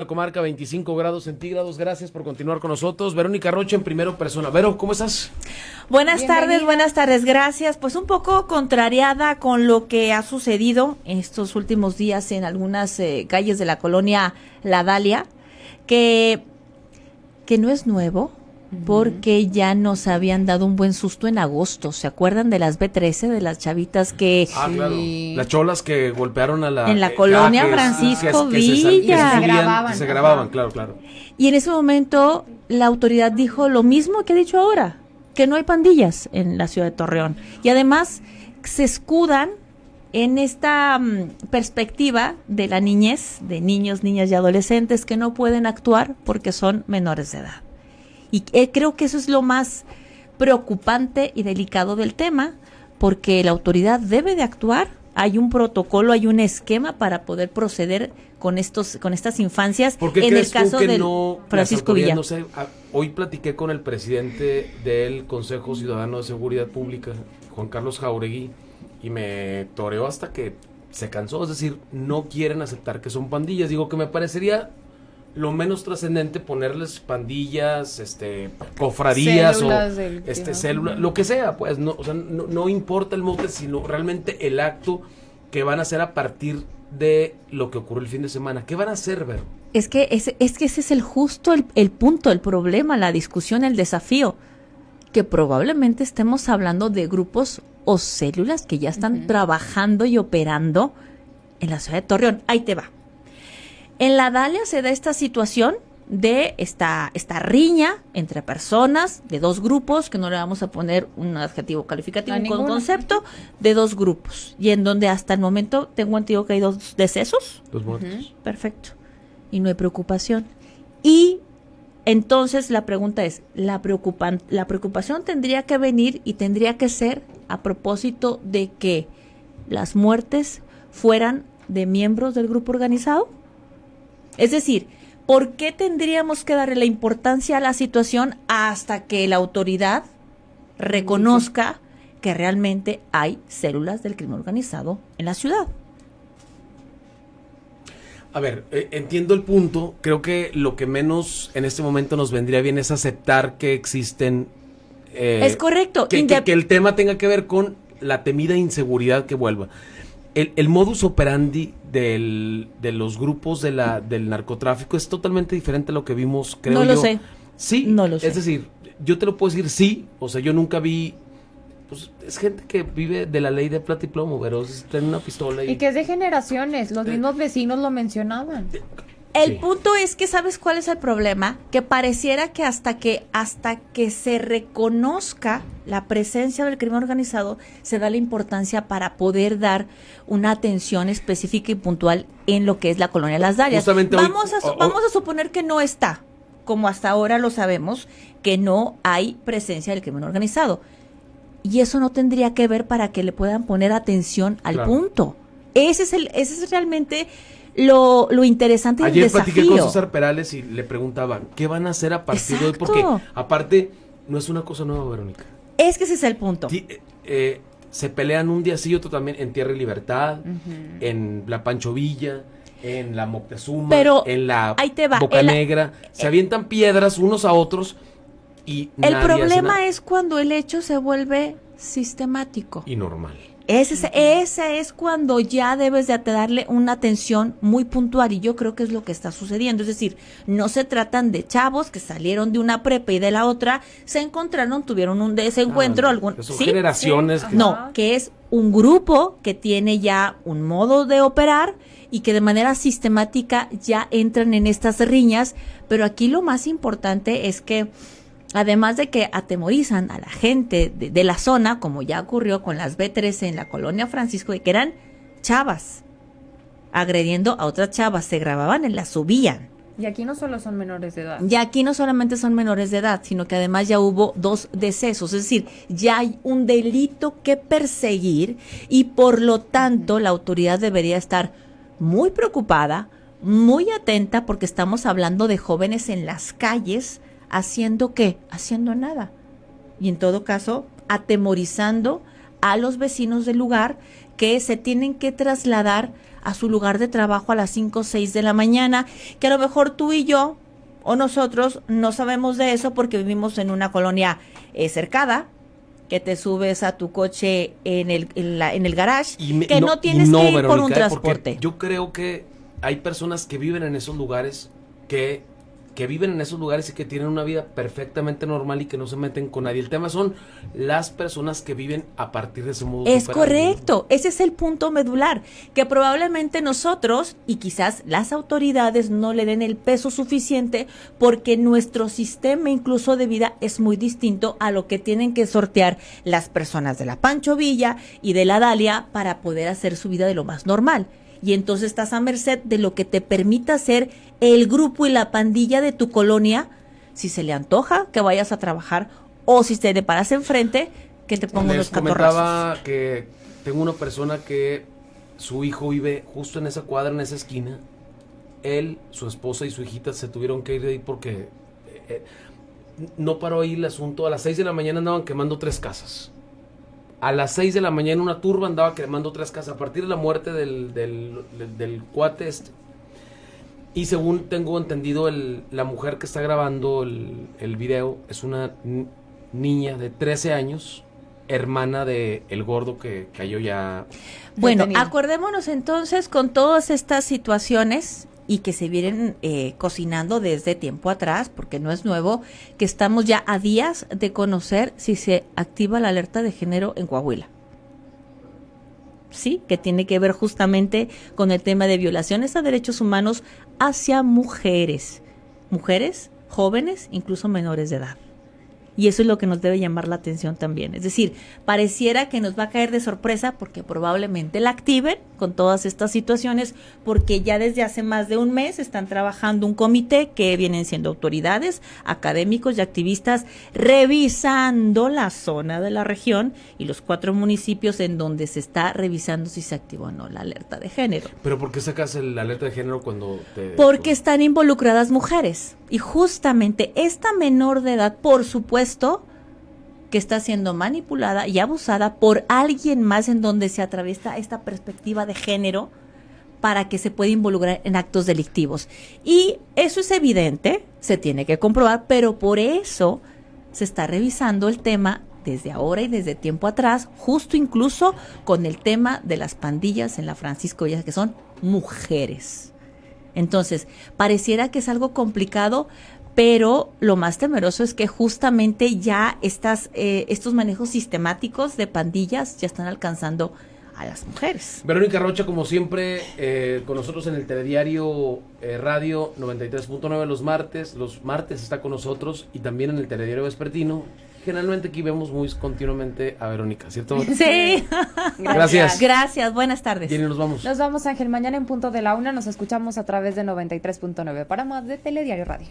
La comarca 25 grados centígrados. Gracias por continuar con nosotros. Verónica Rocha en primera persona. Vero, ¿cómo estás? Buenas tardes, gracias. Pues un poco contrariada con lo que ha sucedido en estos últimos días en algunas calles de la colonia La Dalia, que no es nuevo, porque ya nos habían dado un buen susto en agosto. ¿Se acuerdan de las B13, de las chavitas que... Ah, claro. Las cholas que golpearon a la... En la colonia Francisco Villa. Que se grababan, claro. Y en ese momento la autoridad dijo lo mismo que ha dicho ahora, que no hay pandillas en la ciudad de Torreón. Y además se escudan en esta perspectiva de la niñez, de niños, niñas y adolescentes que no pueden actuar porque son menores de edad. Y creo que eso es lo más preocupante y delicado del tema, porque la autoridad debe de actuar. Hay un protocolo, hay un esquema para poder proceder con estas infancias. ¿Por qué en crees el caso tú que del no, Francisco Villa? No sé, hoy platiqué con el presidente del Consejo Ciudadano de Seguridad Pública, Juan Carlos Jauregui, y me toreó hasta que se cansó. Es decir, no quieren aceptar que son pandillas. Digo que me parecería lo menos trascendente ponerles pandillas, cofradías células, lo que sea, pues no, o sea, no importa el mote, sino realmente el acto que van a hacer a partir de lo que ocurrió el fin de semana. ¿Qué van a hacer, Vero? Es que ese es el punto, el problema, la discusión, el desafío, que probablemente estemos hablando de grupos o células que ya están trabajando y operando en la ciudad de Torreón. Ahí te va. En La Dalia se da esta situación de esta riña entre personas de dos grupos, que no le vamos a poner un adjetivo calificativo, un concepto, de dos grupos. Y en donde hasta el momento tengo entendido que hay 2 decesos. 2 muertos. Perfecto. Y no hay preocupación. Y entonces la pregunta es, la preocupación tendría que venir y tendría que ser a propósito de que las muertes fueran de miembros del grupo organizado. Es decir, ¿por qué tendríamos que darle la importancia a la situación hasta que la autoridad reconozca que realmente hay células del crimen organizado en la ciudad? A ver, entiendo el punto. Creo que lo que menos en este momento nos vendría bien es aceptar que existen... es correcto. Que el tema tenga que ver con la temida inseguridad que vuelva. El modus operandi de los grupos del narcotráfico es totalmente diferente a lo que vimos, creo yo. No lo sé. Sí, no lo sé. Es decir, yo te lo puedo decir sí, o sea, yo nunca vi, pues es gente que vive de la ley de plata y plomo, pero tiene una pistola y que es de generaciones, los mismos vecinos lo mencionaban. El punto es que, ¿sabes cuál es el problema? Que pareciera que hasta que se reconozca la presencia del crimen organizado, se da la importancia para poder dar una atención específica y puntual en lo que es la colonia Las Dalias. Vamos a suponer que no está, como hasta ahora lo sabemos, que no hay presencia del crimen organizado. Y eso no tendría que ver para que le puedan poner atención al punto. Ese es realmente... Lo interesante y el desafío. Ayer platiqué con César Perales y le preguntaba, ¿qué van a hacer a partir de hoy? Porque, aparte, no es una cosa nueva, Verónica. Es que ese es el punto. Se pelean un día sí y otro también en Tierra y Libertad, en la Pancho Villa, en la Moctezuma, en la Boca Negra. Se avientan piedras unos a otros y el problema es cuando el hecho se vuelve sistemático. Y normal. Ese es cuando ya debes de darle una atención muy puntual, y yo creo que es lo que está sucediendo. Es decir, no se tratan de chavos que salieron de una prepa y de la otra se encontraron, tuvieron un desencuentro. Son generaciones. Que es un grupo que tiene ya un modo de operar y que de manera sistemática ya entran en estas riñas. Pero aquí lo más importante es que, además de que atemorizan a la gente de la zona, como ya ocurrió con las B13 en la colonia Francisco, de que eran chavas agrediendo a otras chavas, se grababan y las subían. Y aquí no solo son menores de edad. Y aquí no solamente son menores de edad, sino que además ya hubo 2 decesos, es decir, ya hay un delito que perseguir y por lo tanto la autoridad debería estar muy preocupada, muy atenta, porque estamos hablando de jóvenes en las calles. ¿Haciendo qué? Haciendo nada. Y en todo caso, atemorizando a los vecinos del lugar que se tienen que trasladar a su lugar de trabajo a las 5 o 6 de la mañana, que a lo mejor tú y yo o nosotros no sabemos de eso porque vivimos en una colonia cercada, que te subes a tu coche en el garage, que no tienes que ir por un transporte. Yo creo que hay personas que viven en esos lugares, que viven en esos lugares y que tienen una vida perfectamente normal y que no se meten con nadie. El tema son las personas que viven a partir de ese modo. Es correcto, ese es el punto medular, que probablemente nosotros y quizás las autoridades no le den el peso suficiente porque nuestro sistema incluso de vida es muy distinto a lo que tienen que sortear las personas de la Pancho Villa y de la Dalia para poder hacer su vida de lo más normal. Y entonces estás a merced de lo que te permita hacer el grupo y la pandilla de tu colonia, si se le antoja que vayas a trabajar o si te le paras enfrente, que te ponga unos catorrazos. Comentaba que tengo una persona que su hijo vive justo en esa cuadra, en esa esquina. Él, su esposa y su hijita se tuvieron que ir de ahí porque no paró ahí el asunto. A las 6 de la mañana andaban quemando 3 casas. A las 6 de la mañana una turba andaba quemando 3 casas a partir de la muerte del cuate este. Y según tengo entendido, la mujer que está grabando el video es una niña de 13 años, hermana de el gordo que cayó ya. Bueno, acordémonos entonces con todas estas situaciones y que se vienen cocinando desde tiempo atrás, porque no es nuevo, que estamos ya a días de conocer si se activa la alerta de género en Coahuila. Sí, que tiene que ver justamente con el tema de violaciones a derechos humanos hacia mujeres, jóvenes, incluso menores de edad. Y eso es lo que nos debe llamar la atención también. Es decir, pareciera que nos va a caer de sorpresa porque probablemente la activen con todas estas situaciones, porque ya desde hace más de un mes están trabajando un comité que vienen siendo autoridades, académicos y activistas revisando la zona de la región y los 4 municipios en donde se está revisando si se activó o no la alerta de género. ¿Pero por qué sacas la alerta de género cuando te...? Porque están involucradas mujeres. Y justamente esta menor de edad, por supuesto, que está siendo manipulada y abusada por alguien más en donde se atraviesa esta perspectiva de género para que se pueda involucrar en actos delictivos. Y eso es evidente, se tiene que comprobar, pero por eso se está revisando el tema desde ahora y desde tiempo atrás, justo incluso con el tema de las pandillas en la Francisco Villa, que son mujeres. Entonces, pareciera que es algo complicado, pero lo más temeroso es que justamente ya estos manejos sistemáticos de pandillas ya están alcanzando a las mujeres. Verónica Rocha, como siempre, con nosotros en el Telediario Radio 93.9 los martes está con nosotros y también en el Telediario Vespertino. Generalmente aquí vemos muy continuamente a Verónica, ¿cierto? Sí. Gracias. Gracias, buenas tardes. Jenny, nos vamos. Nos vamos, Ángel. Mañana en punto de la 1 nos escuchamos a través de 93.9 para más de Telediario Radio.